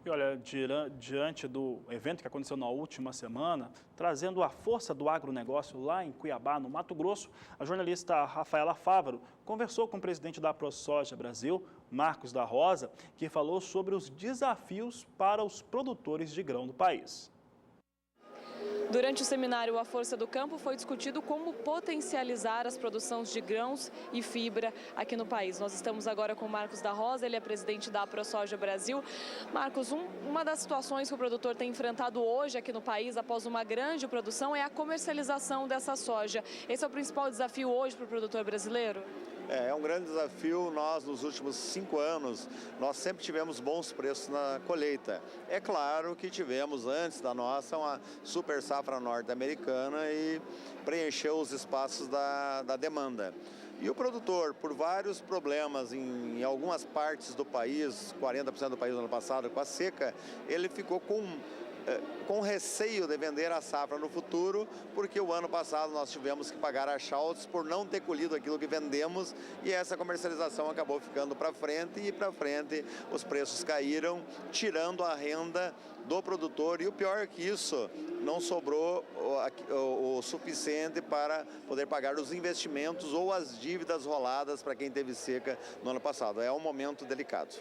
E olha, diante do evento que aconteceu na última semana, trazendo a força do agronegócio lá em Cuiabá, no Mato Grosso, a jornalista Rafaela Fávaro conversou com o presidente da ProSoja Brasil, Marcos da Rosa, que falou sobre os desafios para os produtores de grão do país. Durante o seminário A Força do Campo foi discutido como potencializar as produções de grãos e fibra aqui no país. Nós estamos agora com o Marcos da Rosa, ele é presidente da ProSoja Brasil. Marcos, uma das situações que o produtor tem enfrentado hoje aqui no país, após uma grande produção, é a comercialização dessa soja. Esse é o principal desafio hoje para o produtor brasileiro? É um grande desafio. Nós, nos últimos 5 anos, nós sempre tivemos bons preços na colheita. É claro que tivemos, antes da nossa, uma super safra norte-americana e preencheu os espaços da demanda. E o produtor, por vários problemas em algumas partes do país, 40% do país no ano passado, com a seca, ele ficou com receio de vender a safra no futuro, porque o ano passado nós tivemos que pagar royalties por não ter colhido aquilo que vendemos e essa comercialização acabou ficando para frente e para frente os preços caíram, tirando a renda do produtor e o pior é que isso, não sobrou o suficiente para poder pagar os investimentos ou as dívidas roladas para quem teve seca no ano passado. É um momento delicado.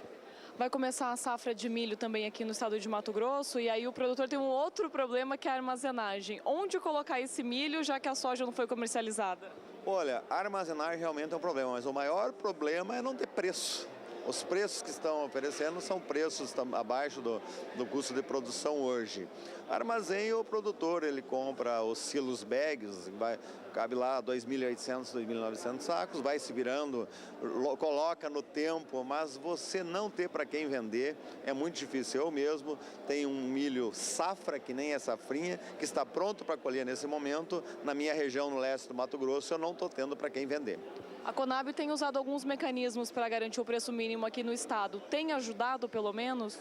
Vai começar a safra de milho também aqui no estado de Mato Grosso e aí o produtor tem um outro problema que é a armazenagem. Onde colocar esse milho já que a soja não foi comercializada? Olha, a armazenagem realmente é um problema, mas o maior problema é não ter preço. Os preços que estão oferecendo são preços abaixo do custo de produção hoje. Armazém, o produtor, ele compra os silos bags, cabe lá 2.800, 2.900 sacos, vai se virando, coloca no tempo, mas você não ter para quem vender é muito difícil. Eu mesmo tenho um milho safra, que nem é safrinha, que está pronto para colher nesse momento. Na minha região, no leste do Mato Grosso, eu não estou tendo para quem vender. A Conab tem usado alguns mecanismos para garantir o preço mínimo aqui no estado. Tem ajudado, pelo menos?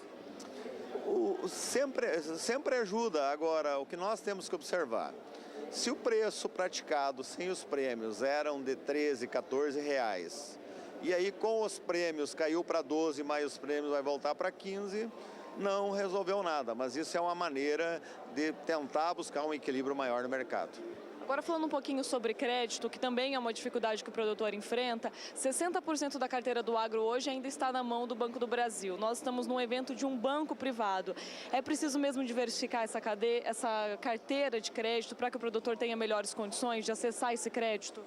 Sempre ajuda. Agora, o que nós temos que observar, se o preço praticado sem os prêmios eram de 13, 14 reais, e aí com os prêmios caiu para 12, mais os prêmios vai voltar para 15, não resolveu nada. Mas isso é uma maneira de tentar buscar um equilíbrio maior no mercado. Agora falando um pouquinho sobre crédito, que também é uma dificuldade que o produtor enfrenta, 60% da carteira do agro hoje ainda está na mão do Banco do Brasil. Nós estamos num evento de um banco privado. É preciso mesmo diversificar essa carteira de crédito para que o produtor tenha melhores condições de acessar esse crédito?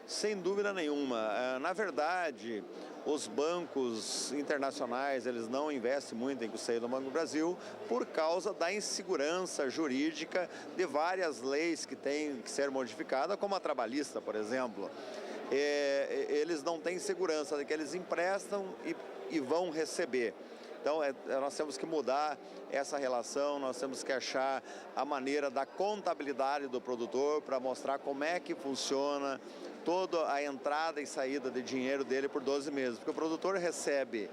Sem dúvida nenhuma. Na verdade, os bancos internacionais, eles não investem muito em custeio do Banco do Brasil por causa da insegurança jurídica de várias leis que têm que ser modificadas, como a trabalhista, por exemplo. Eles não têm segurança de que eles emprestam e vão receber. Então, nós temos que mudar essa relação, nós temos que achar a maneira da contabilidade do produtor para mostrar como é que funciona toda a entrada e saída de dinheiro dele por 12 meses, porque o produtor recebe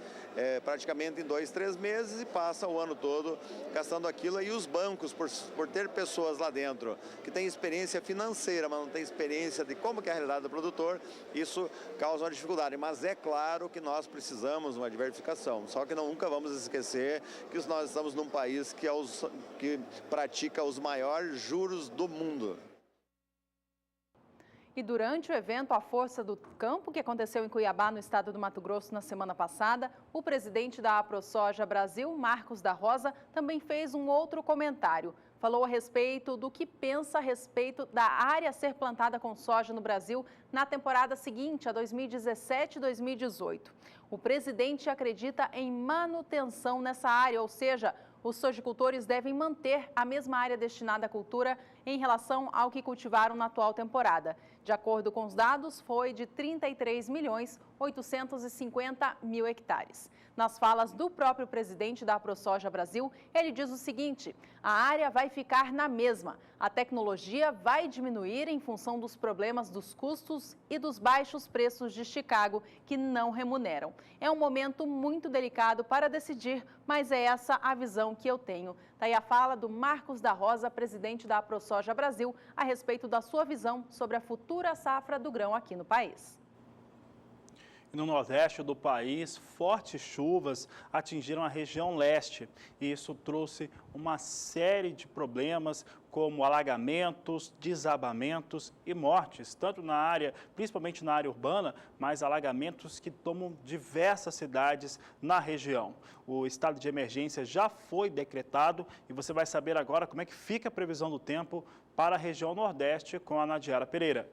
praticamente em 2, 3 meses e passa o ano todo gastando aquilo, e os bancos, por ter pessoas lá dentro que têm experiência financeira, mas não têm experiência de como que é a realidade do produtor, isso causa uma dificuldade. Mas é claro que nós precisamos de uma diversificação, só que nunca vamos esquecer que nós estamos num país que pratica os maiores juros do mundo. E durante o evento A Força do Campo, que aconteceu em Cuiabá, no estado do Mato Grosso, na semana passada, o presidente da ProSoja Brasil, Marcos da Rosa, também fez um outro comentário. Falou a respeito do que pensa a respeito da área a ser plantada com soja no Brasil na temporada seguinte, a 2017-2018. O presidente acredita em manutenção nessa área, ou seja, os sojicultores devem manter a mesma área destinada à cultura em relação ao que cultivaram na atual temporada. De acordo com os dados, foi de 33.850.000 hectares. Nas falas do próprio presidente da ProSoja Brasil, ele diz o seguinte: a área vai ficar na mesma. A tecnologia vai diminuir em função dos problemas dos custos e dos baixos preços de Chicago, que não remuneram. É um momento muito delicado para decidir, mas é essa a visão que eu tenho. Daí a fala do Marcos da Rosa, presidente da ProSoja Brasil, a respeito da sua visão sobre a futura safra do grão aqui no país. E no nordeste do país, fortes chuvas atingiram a região leste e isso trouxe uma série de problemas como alagamentos, desabamentos e mortes, tanto na área, principalmente na área urbana, mas alagamentos que tomam diversas cidades na região. O estado de emergência já foi decretado e você vai saber agora como é que fica a previsão do tempo para a região nordeste com a Nadiara Pereira.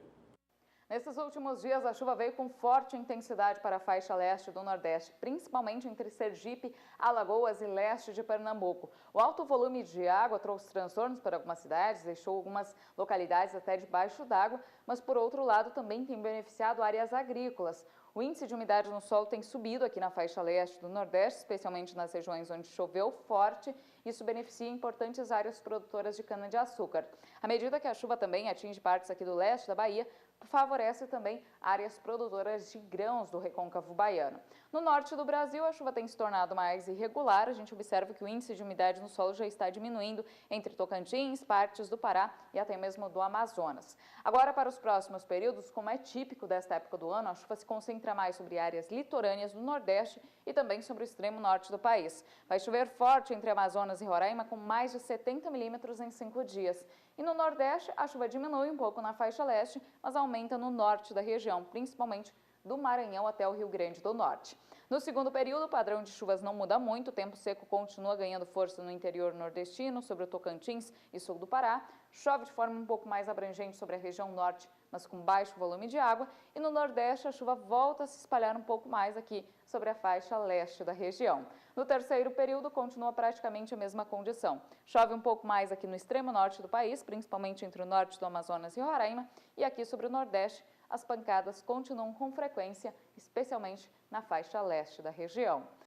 Nesses últimos dias, a chuva veio com forte intensidade para a faixa leste do Nordeste, principalmente entre Sergipe, Alagoas e leste de Pernambuco. O alto volume de água trouxe transtornos para algumas cidades, deixou algumas localidades até debaixo d'água, mas, por outro lado, também tem beneficiado áreas agrícolas. O índice de umidade no solo tem subido aqui na faixa leste do Nordeste, especialmente nas regiões onde choveu forte. Isso beneficia importantes áreas produtoras de cana-de-açúcar. À medida que a chuva também atinge partes aqui do leste da Bahia, favorece também áreas produtoras de grãos do recôncavo baiano. No norte do Brasil, a chuva tem se tornado mais irregular. A gente observa que o índice de umidade no solo já está diminuindo entre Tocantins, partes do Pará e até mesmo do Amazonas. Agora, para os próximos períodos, como é típico desta época do ano, a chuva se concentra mais sobre áreas litorâneas do Nordeste e também sobre o extremo norte do país. Vai chover forte entre Amazonas e Roraima com mais de 70 milímetros em 5 dias. E no Nordeste, a chuva diminui um pouco na faixa leste, mas aumenta no norte da região, principalmente do Maranhão até o Rio Grande do Norte. No segundo período, o padrão de chuvas não muda muito, o tempo seco continua ganhando força no interior nordestino, sobre o Tocantins e sul do Pará. Chove de forma um pouco mais abrangente sobre a região norte, mas com baixo volume de água. E no Nordeste, a chuva volta a se espalhar um pouco mais aqui sobre a faixa leste da região. No terceiro período, continua praticamente a mesma condição. Chove um pouco mais aqui no extremo norte do país, principalmente entre o norte do Amazonas e Roraima. E aqui sobre o Nordeste, as pancadas continuam com frequência, especialmente na faixa leste da região.